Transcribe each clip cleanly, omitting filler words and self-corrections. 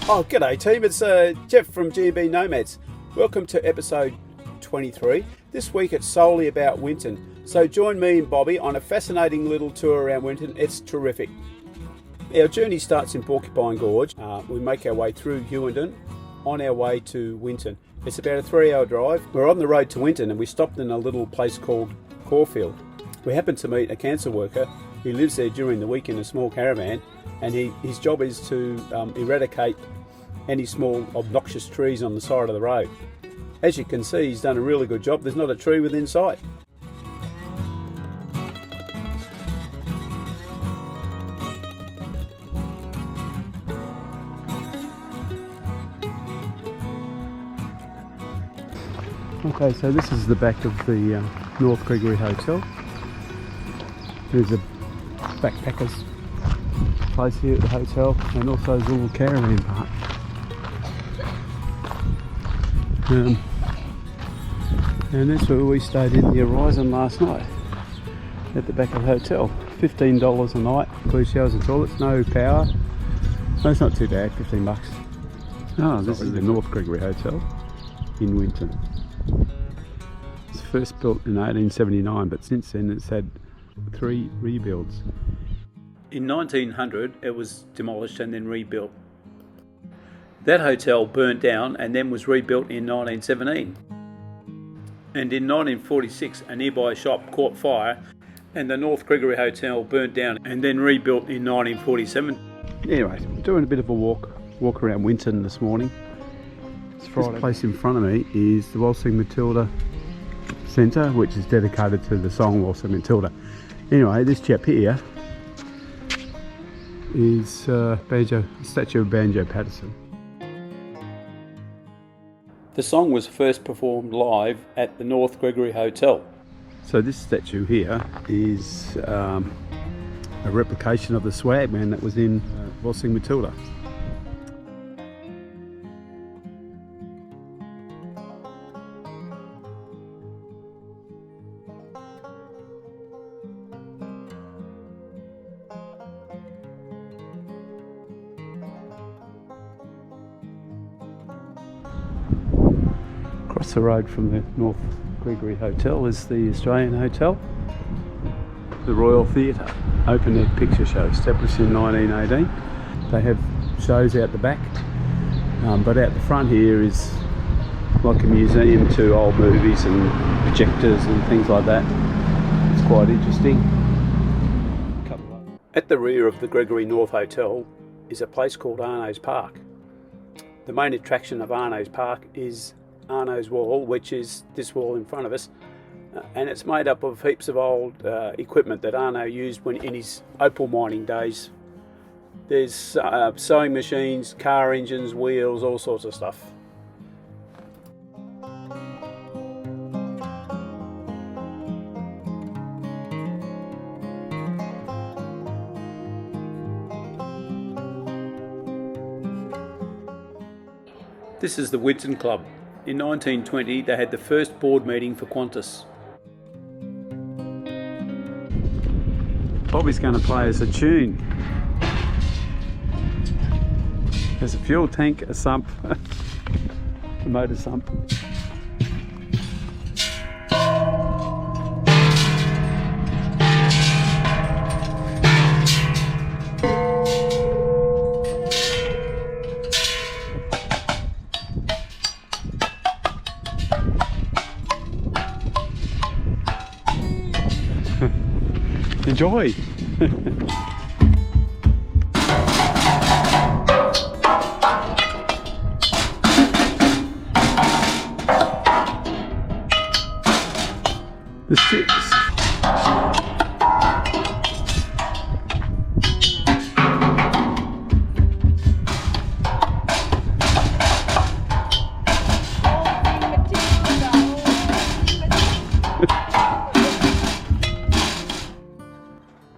Oh, g'day team, it's Jeff from G&B Nomads. Welcome to episode 23. This week it's solely about Winton. So join me and Bobby on a fascinating little tour around Winton. It's terrific. Our journey starts in Porcupine Gorge. We make our way through Winton on our way to Winton. It's about a 3-hour drive. We're on the road to Winton and we stopped in a little place called Caulfield. We happened to meet a cancer worker who lives there during the week in a small caravan, and his job is to eradicate any small obnoxious trees on the side of the road. As you can see, he's done a really good job. There's not a tree within sight. Okay, so this is the back of the North Gregory Hotel. There's a backpackers place here at the hotel, and also there's a little caravan park. And that's where we stayed in the Horizon last night, at the back of the hotel. $15 a night, includes showers and toilets, no power. No, it's not too bad, $15. Oh, this is the North Gregory Hotel in Winton. It's first built in 1879, but since then it's had 3 rebuilds. In 1900 it was demolished and then rebuilt. That hotel burnt down and then was rebuilt in 1917. And in 1946 a nearby shop caught fire and the North Gregory Hotel burnt down and then rebuilt in 1947. Anyway, we're doing a bit of a walk around Winton this morning. This place in front of me is the Waltzing Matilda Centre, which is dedicated to the song Waltzing Matilda. Anyway, this chap here is a statue of Banjo Patterson. The song was first performed live at the North Gregory Hotel. So this statue here is a replication of the swagman that was in Waltzing Matilda. Across the road from the North Gregory Hotel is the Australian Hotel. The Royal Theatre, open air picture show, established in 1918. They have shows out the back, but out the front here is like a museum to old movies and projectors and things like that. It's quite interesting. At the rear of the Gregory North Hotel is a place called Arno's Park. The main attraction of Arno's Park is Arno's Wall, which is this wall in front of us, and it's made up of heaps of old equipment that Arno used when in his opal mining days. There's sewing machines, car engines, wheels, all sorts of stuff. This is the Winton Club. In 1920 they had the first board meeting for Qantas. Bobby's going to play us a tune. There's a fuel tank, a sump, a motor sump. Enjoy! The six.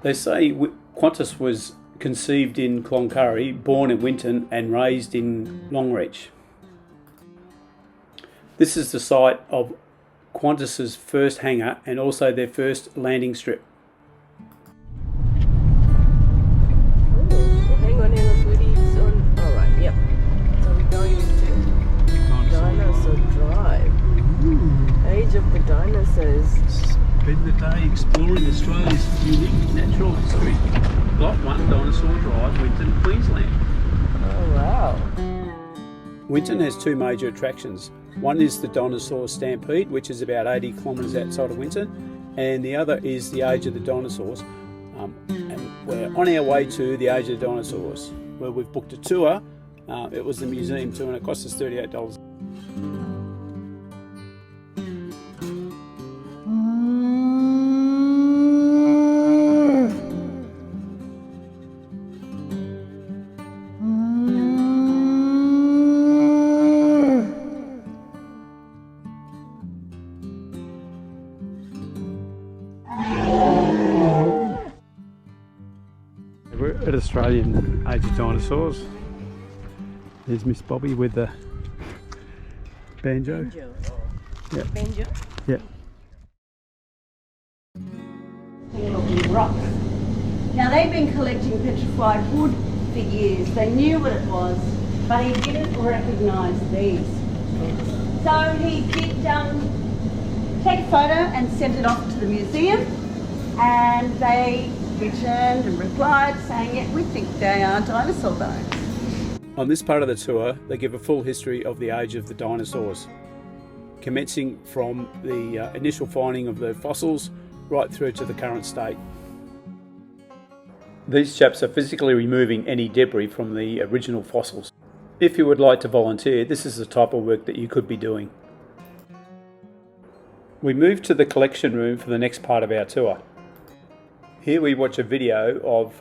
They say Qantas was conceived in Cloncurry, born in Winton and raised in Longreach. This is the site of Qantas's first hangar and also their first landing strip. Hang on, booties on. All right, yep. dinosaurs. Spend the day exploring Australia's unique natural history. Lot 1 Dinosaur Drive, Winton, Queensland. Oh wow. Winton has two major attractions. One is the Dinosaur Stampede, which is about 80 kilometres outside of Winton, and the other is the Age of the Dinosaurs. And we're on our way to the Age of the Dinosaurs, where we've booked a tour. It was the museum tour and it cost us $38. We're at Australian Age of Dinosaurs. There's Miss Bobby with the banjo. Yeah. Banjo? Yeah. Rocks. Now they've been collecting petrified wood for years. They knew what it was, but he didn't recognise these. So he did take a photo and sent it off to the museum, and they returned and replied saying, yeah, we think they are dinosaur bones. On this part of the tour, they give a full history of the age of the dinosaurs, commencing from the initial finding of the fossils right through to the current state. These chaps are physically removing any debris from the original fossils. If you would like to volunteer, this is the type of work that you could be doing. We move to the collection room for the next part of our tour. Here we watch a video of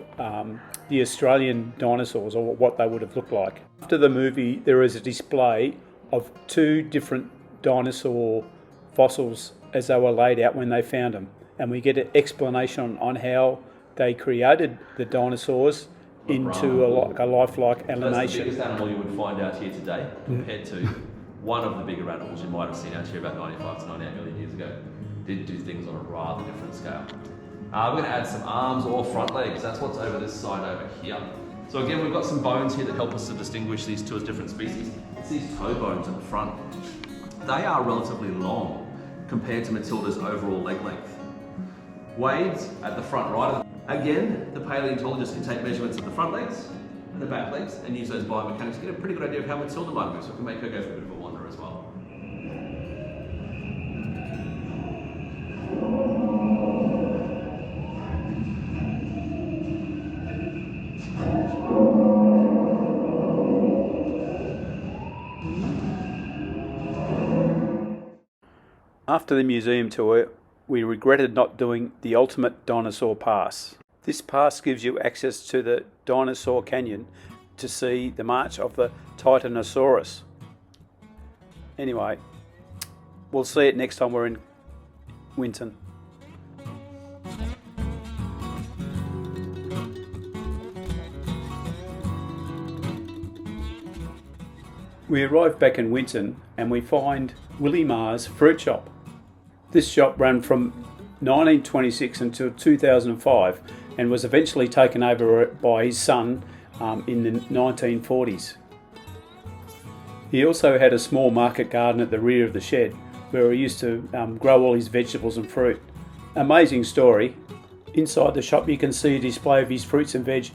the Australian dinosaurs, or what they would have looked like. After the movie, there is a display of two different dinosaur fossils as they were laid out when they found them. And we get an explanation on how they created the dinosaurs into a lifelike animation. That's the biggest animal you would find out here today, compared to one of the bigger animals you might have seen out here about 95 to 98 million years ago. Did do things on a rather different scale. We're going to add some arms or front legs. That's what's over this side over here. So again, we've got some bones here that help us to distinguish these two as different species. It's these toe bones at the front. They are relatively long compared to Matilda's overall leg length. Wade's at the front right. Again, the paleontologist can take measurements of the front legs and the back legs and use those biomechanics to get a pretty good idea of how Matilda might move, so we can make her go for a bit of a wander as well. After the museum tour, we regretted not doing the ultimate dinosaur pass. This pass gives you access to the Dinosaur Canyon to see the march of the Titanosaurus. Anyway, we'll see it next time we're in Winton. We arrive back in Winton and we find Willie Marr's fruit shop. This shop ran from 1926 until 2005 and was eventually taken over by his son in the 1940s. He also had a small market garden at the rear of the shed where he used to grow all his vegetables and fruit. Amazing story. Inside the shop you can see a display of his fruits and veg.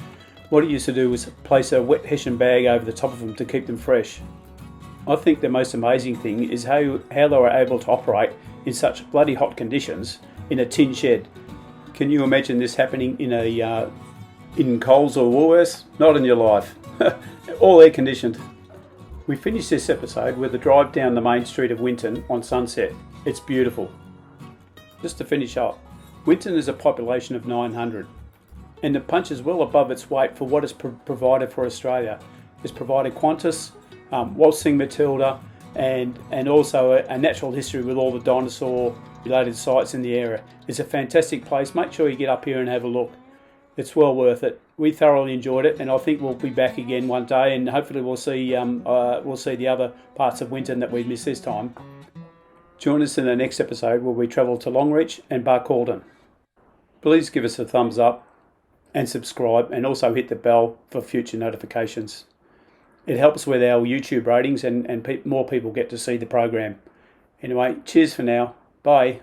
What he used to do was place a wet hessian bag over the top of them to keep them fresh. I think the most amazing thing is how they were able to operate in such bloody hot conditions in a tin shed. Can you imagine this happening in Coles or Woolworths? Not in your life. All air conditioned. We finished this episode with a drive down the main street of Winton on sunset. It's beautiful. Just to finish up, Winton is a population of 900 and it punches well above its weight for what is provided for Australia. It's provided QANTAS Waltzing Matilda and also a natural history with all the dinosaur related sites in the area. It's a fantastic place. Make sure you get up here and have a look. It's well worth it. We thoroughly enjoyed it and I think we'll be back again one day and hopefully we'll see the other parts of Winton that we missed this time. Join us in the next episode where we travel to Longreach and Barcaldine. Please give us a thumbs up and subscribe and also hit the bell for future notifications. It helps with our YouTube ratings and more people get to see the program. Anyway, cheers for now. Bye.